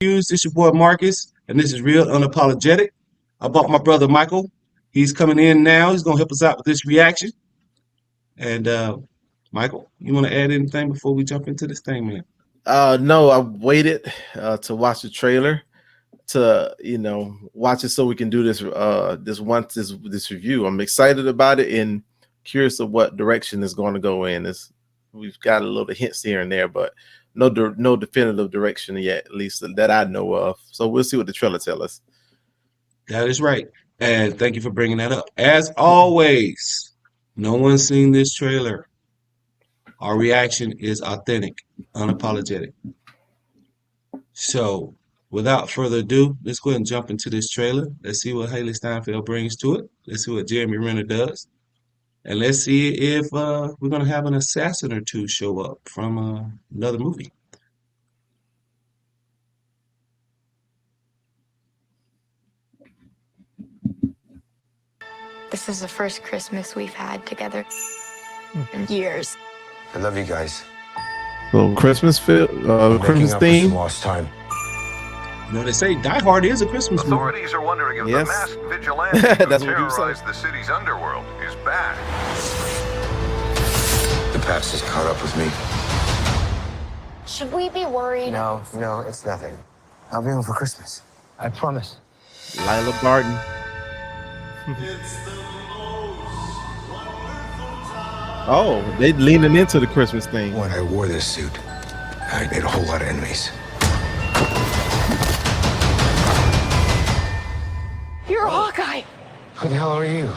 This is your boy Marcus, and this is Real Unapologetic. I bought my brother Michael. He's coming in now. He's gonna help us out with this reaction. And Michael, you want to add anything before we jump into this thing, man? No, I waited to watch the trailer to watch it so we can do this this review. I'm excited about it and curious of what direction it's going to go in. We've got a little hints here and there, but no definitive direction yet, at least that I know of. So we'll see what the trailer tells us. That is right. And thank you for bringing that up. As always, no one's seen this trailer. Our reaction is authentic, unapologetic. So, without further ado, let's go ahead and jump into this trailer. Let's see what Haley Steinfeld brings to it. Let's see what Jeremy Renner does. And let's see if we're going to have an assassin or two show up from another movie. This is the first Christmas we've had together in years. I love you guys. So Christmas theme. Lost time. You know, they say Die Hard is a Christmas movie. Authorities are wondering if Yes. the masked vigilante who That's what you terrorized said. the city's underworld is back. The past is caught up with me. Should we be worried? No, it's nothing. I'll be home for Christmas. I promise. Lila Barton. Oh, they leaning into the Christmas thing. When I wore this suit, I made a whole lot of enemies. You're a Hawkeye. Who the hell are you?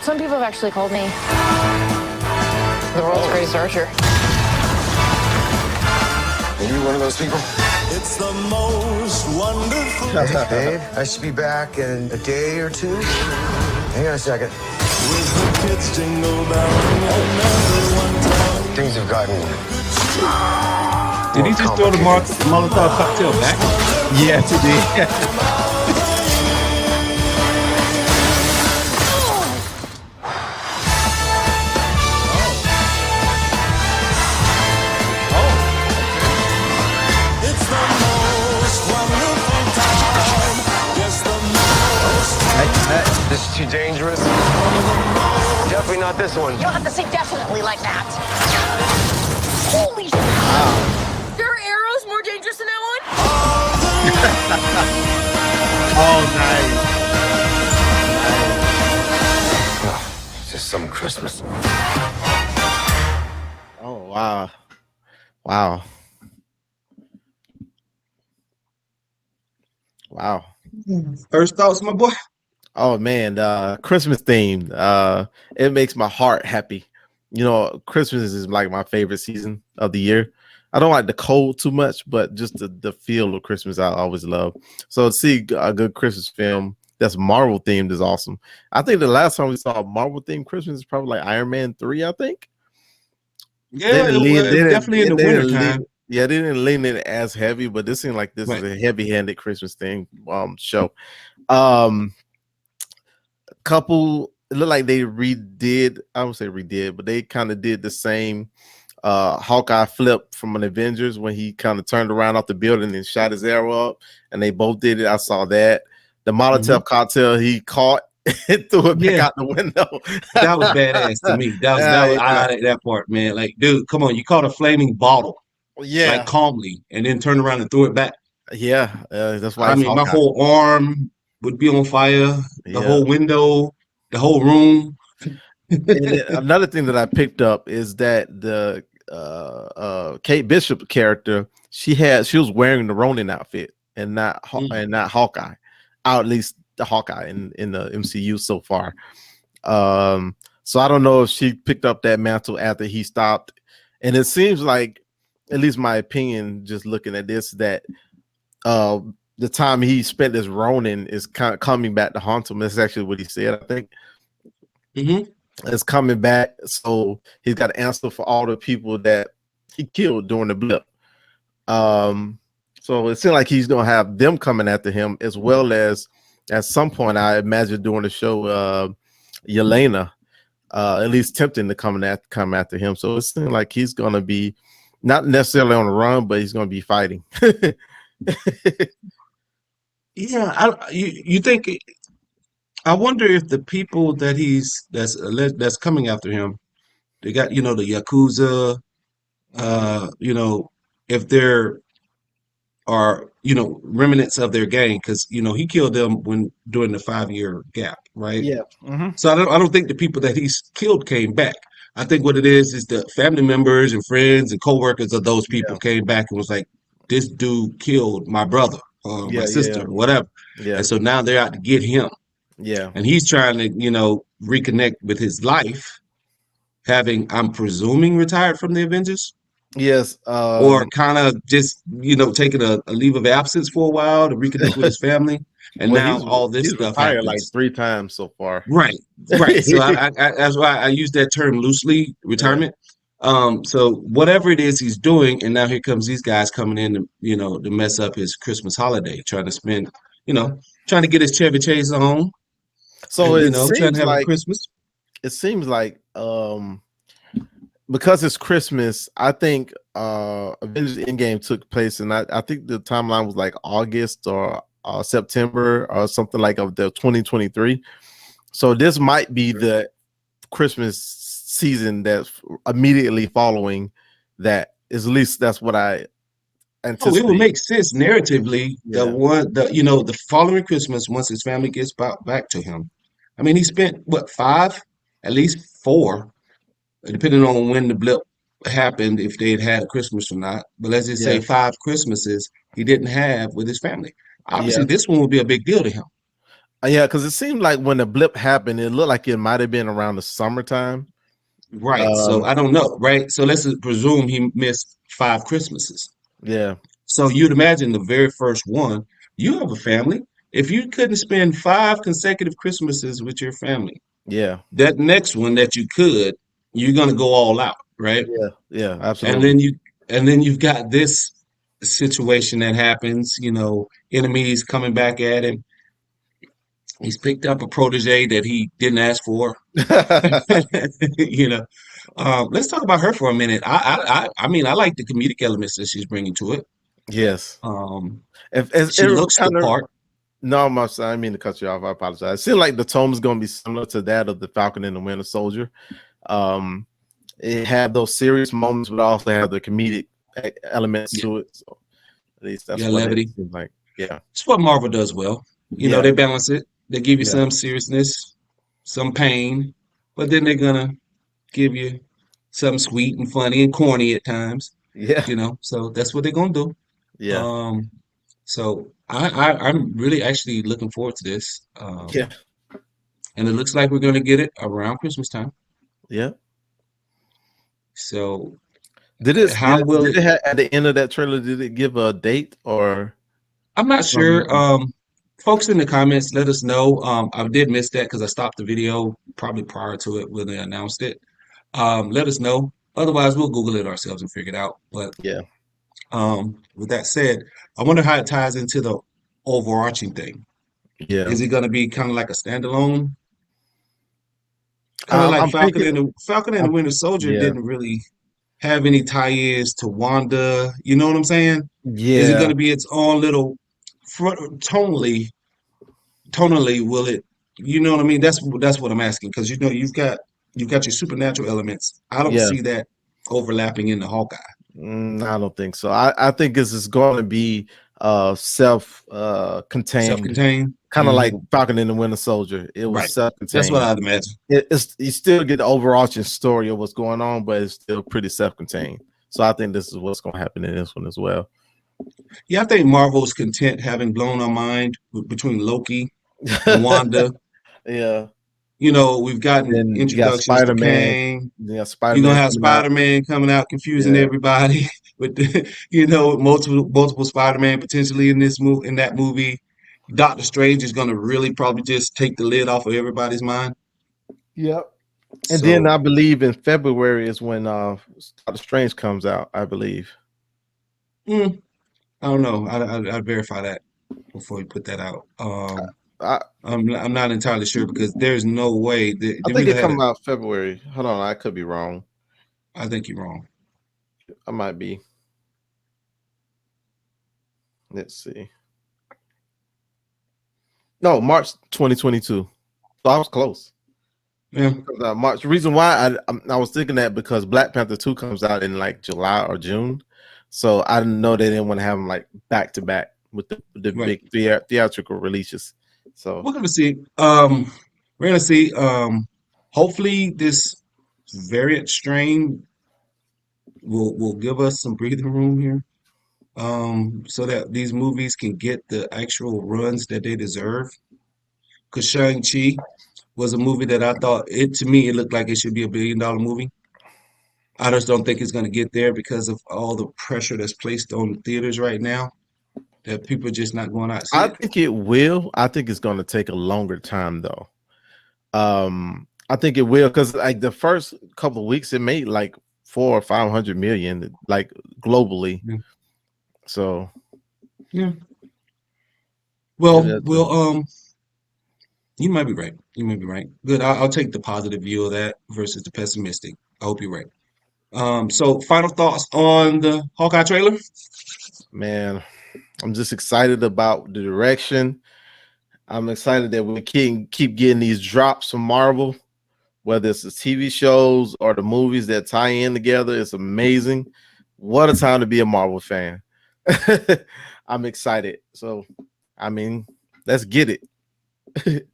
Some people have actually called me the world's greatest archer. Are you one of those people? It's the most wonderful. Hey, babe, I should be back in a day or two. Hang on a second. With the kids jingle belling another one time. Things have gotten. Did he just throw the Molotov cocktail back? Yes, he did. It's the most wonderful time. Yes, the most. This is too dangerous. Definitely not this one. You don't have to say definitely like that. Holy shit. There are arrows more dangerous than that one? Oh, nice. It's just some Christmas. Oh, wow. Wow. Wow. First thoughts, my boy? Oh man, Christmas themed. It makes my heart happy. You know, Christmas is like my favorite season of the year. I don't like the cold too much, but just the feel of Christmas I always love. So to see a good Christmas film that's Marvel themed is awesome. I think the last time we saw a Marvel themed Christmas is probably like Iron Man 3, I think. Yeah, definitely in the winter time. Yeah, they didn't lean in as heavy, but this seemed like this is a heavy-handed Christmas thing show. Couple, it looked like they redid, I won't say redid, but they kind of did the same Hawkeye flip from an Avengers when he kind of turned around off the building and shot his arrow up, and they both did it. I saw that. The Molotov cocktail he caught and threw it back out the window. That was badass to me. I like that part, man. Like, dude, come on, you caught a flaming bottle, like calmly, and then turned around and threw it back. Yeah, that's why. I mean, my whole arm would be on fire, the whole window, the whole room. Another thing that I picked up is that the Kate Bishop character, she was wearing the Ronin outfit and not Hawkeye, or at least the Hawkeye in the MCU so far. So I don't know if she picked up that mantle after he stopped, and it seems like, at least my opinion, just looking at this, that the time he spent as Ronin is kind of coming back to haunt him. That's actually what he said, I think. It's coming back, so he's got to answer for all the people that he killed during the blip. So it seems like he's gonna have them coming after him, as well as at some point, I imagine during the show, Yelena, at least tempting to come after him. So it seems like he's gonna be not necessarily on the run, but he's gonna be fighting. Yeah, you think I wonder if the people that that's coming after him, they got the Yakuza, if there are remnants of their gang because he killed them when during the 5 year gap, right? Yeah. Hmm. So I don't think the people that he's killed came back. I think what it is the family members and friends and coworkers of those people Yeah. came back and was like, this dude killed my brother or my Yeah. Yeah. sister or whatever. Yeah. And so now they're out to get him. Yeah. And he's trying to, reconnect with his life, having, I'm presuming, retired from the Avengers Yes. or kind of just, taking a leave of absence for a while to reconnect with his family. And Well, now all this he's stuff retired like happens. 3 times so far. Right, right. So that's why I use that term loosely, Yeah. retirement. So whatever it is he's doing, and now here comes these guys coming in to mess up his Christmas holiday, trying to spend, you know, trying to get his Chevy Chase on So and, it trying seems to have a like Christmas. because it's Christmas, I think Avengers Endgame took place, and I think the timeline was like August or September or something like of the 2023. So this might be the Christmas season that's immediately following that. Is at least that's what I Oh, it would anticipate. make sense narratively. Yeah. The following Christmas, once his family gets back to him. I mean, he spent what, five, at least four, depending on when the blip happened, if they had a Christmas or not. But let's just say Yeah. five Christmases he didn't have with his family. Obviously, Yeah. this one will be a big deal to him. Yeah, because it seemed like when the blip happened, it looked like it might have been around the summertime. Right. So Um, I don't know, right? So let's presume he missed five Christmases. yeah, So you'd imagine the very first one, you have a family. If you couldn't spend five consecutive Christmases with your family, yeah, that next one that you could, you're gonna go all out, right? yeah, yeah, And absolutely. then you've got this situation that happens, enemies coming back at him. He's picked up a protege that he didn't ask for. you know, let's talk about her for a minute. I mean, I like the comedic elements that she's bringing to it. Yes. Um, If she it looks the kind of part. no, I didn't mean to cut you off. I apologize. It seemed like the tone is going to be similar to that of the Falcon and the Winter Soldier. Um, it had those serious moments, but also had the comedic elements Yeah, to it. So at least that's yeah, what it levity. seems like. Yeah, It's what Marvel does well. yeah, They balance it. They give you yeah, some seriousness, some pain, but then they're gonna give you something sweet and funny and corny at times. yeah, So that's what they're gonna do. yeah, Um, so I'm really actually looking forward to this. yeah, And it looks like we're gonna get it around Christmas time. yeah. So Did it how will did it? it have, at the end of that trailer? Did it give a date or I'm not some? sure. Folks in the comments, let us know. I did miss that because I stopped the video probably prior to it when they announced it. Let us know. Otherwise, we'll Google it ourselves and figure it out. But Yeah, with that said, I wonder how it ties into the overarching thing. yeah. Is it going to be kind of like a standalone? Kind of like I'm thinking. Falcon and the I'm, Winter Soldier yeah, didn't really have any tie-ins to Wanda. You know what I'm saying? Is it going yeah, to be its own little tonally will it, you know what I mean? That's what I'm asking because you've got your supernatural elements. I don't yeah. see that overlapping in the Hawkeye. I don't think so. I think this is going to be self contained, Self-contained. kind of like Falcon and the Winter Soldier. It was Right. self That's what contained. I'd imagine. It's you still get the overarching story of what's going on, but it's still pretty self contained. So I think this is what's going to happen in this one as well. Yeah, I think Marvel's content having blown our mind between Loki and Wanda. Yeah. We've gotten Then you got introductions to Spider Man. Kang. You got You're Spider gonna Man have coming out. Spider-Man coming out, confusing Yeah. everybody with multiple Spider-Man potentially in that movie. Doctor Strange is gonna really probably just take the lid off of everybody's mind. Yep. And then I So believe in February is when Doctor Strange comes out. I believe. mm, I don't know. I'd verify that before we put that out. I I'm not entirely sure because there's no way I they think really it had a. comes out February. Hold on, I could be wrong. I think you're wrong. I might be. Let's see. No, March 2022. So I was close. Yeah, March. The reason why I was thinking that because Black Panther 2 comes out in like July or June, so I didn't know they didn't want to have them like back to back with the right. big theatrical releases. So We're gonna see. We're gonna see. Hopefully, this variant strain will give us some breathing room here. So that these movies can get the actual runs that they deserve. Because Shang-Chi was a movie that I thought it to me it looked like it should be $1 billion movie. I just don't think it's going to get there because of all the pressure that's placed on the theaters right now that people are just not going out to see I it. think it will. I think it's going to take a longer time though. I think it will because like the first couple of weeks it made like 400 or 500 million like globally. Yeah. So Yeah. it Well, is. you might be right. You might be right. Good. I'll take the positive view of that versus the pessimistic. I hope you're right. So final thoughts on the Hawkeye trailer? Man, I'm just excited about the direction. I'm excited that we can keep getting these drops from Marvel, whether it's the TV shows or the movies that tie in together. It's amazing. What a time to be a Marvel fan. I'm excited. So, I mean, let's get it. And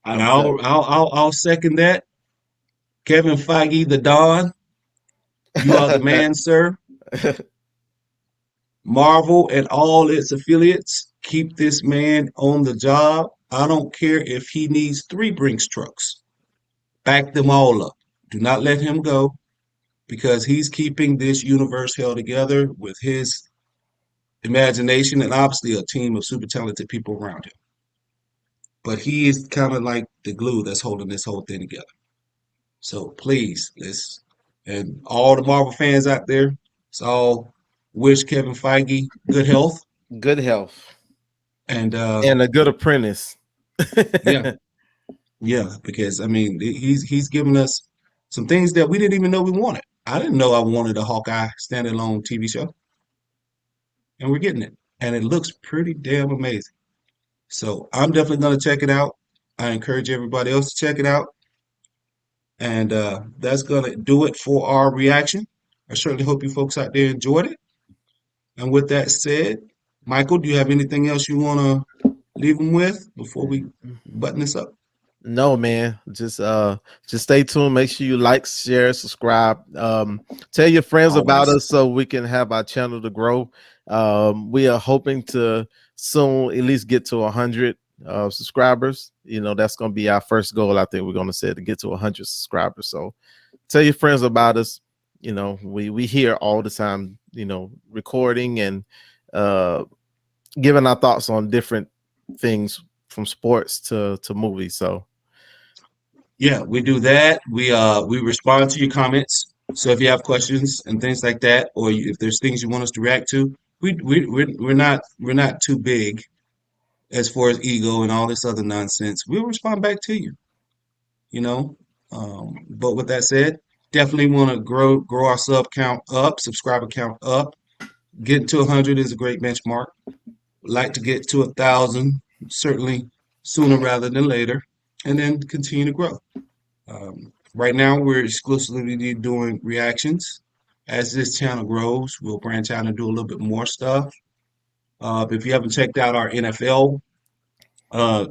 I'm telling I'll second that. Kevin Feige, the Don, you are the man, sir. Marvel and all its affiliates, keep this man on the job. I don't care if he needs 3 Brinks trucks. Back them all up. Do not let him go because he's keeping this universe held together with his imagination and obviously a team of super talented people around him. But he is kind of like the glue that's holding this whole thing together. So please, let's and all the Marvel fans out there, let's all wish Kevin Feige good health good health and and a good apprentice. yeah, yeah, because I mean he's given us some things that we didn't even know we wanted. I didn't know I wanted a Hawkeye standalone TV show, and we're getting it, and it looks pretty damn amazing. So I'm definitely gonna check it out. I encourage everybody else to check it out, and that's gonna do it for our reaction. I certainly hope you folks out there enjoyed it. And with that said, Michael, do you have anything else you want to leave them with before we button this up? No, man. Just stay tuned. Make sure you like, share, subscribe. Tell your friends about Always. us so we can have our channel to grow. We are hoping to soon at least get to 100 subscribers. You know, that's going to be our first goal. I think we're going to say to get to 100 subscribers. So tell your friends about us. You know, we hear all the time, you know, recording and giving our thoughts on different things from sports to movies. So Yeah, we do that. We respond to your comments. So if you have questions and things like that, or if there's things you want us to react to, we're not too big as far as ego and all this other nonsense. We'll respond back to you, you know. But with that said, definitely want to grow our sub count up, subscriber count up. Getting to 100 is a great benchmark. Like to get to 1,000, certainly sooner rather than later, and then continue to grow. Right now, we're exclusively doing reactions. As this channel grows, we'll branch out and do a little bit more stuff. If you haven't checked out our NFL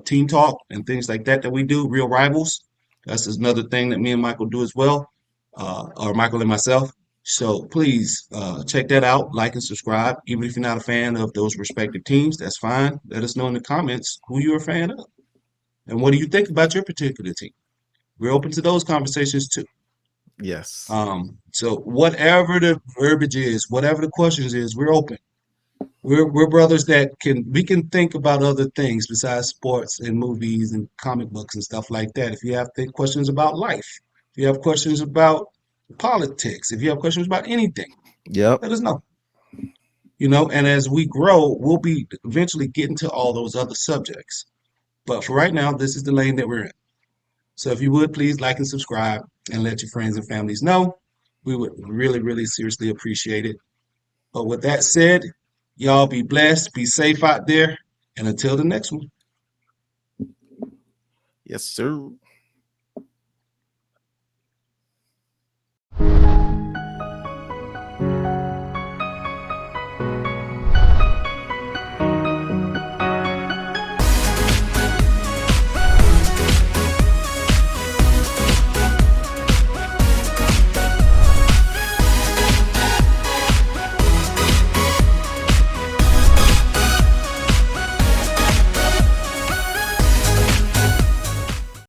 team talk and things like that we do, Real Rivals, that's another thing that me and Michael do as well, or Michael and myself. So please check that out, like and subscribe. Even if you're not a fan of those respective teams, that's fine. Let us know in the comments who you're a fan of and what do you think about your particular team. We're open to those conversations too. yes. So whatever the verbiage is, whatever the questions is, we're open. We're brothers that we can think about other things besides sports and movies and comic books and stuff like that. If you have questions about life, if you have questions about politics, if you have questions about anything, Yep. let us know. You know, and as we grow, we'll be eventually getting to all those other subjects. But for right now, this is the lane that we're in. So if you would please like and subscribe and let your friends and families know, we would really, really seriously appreciate it. But with that said, Y'all be blessed, be safe out there, and until the next one. Yes, sir.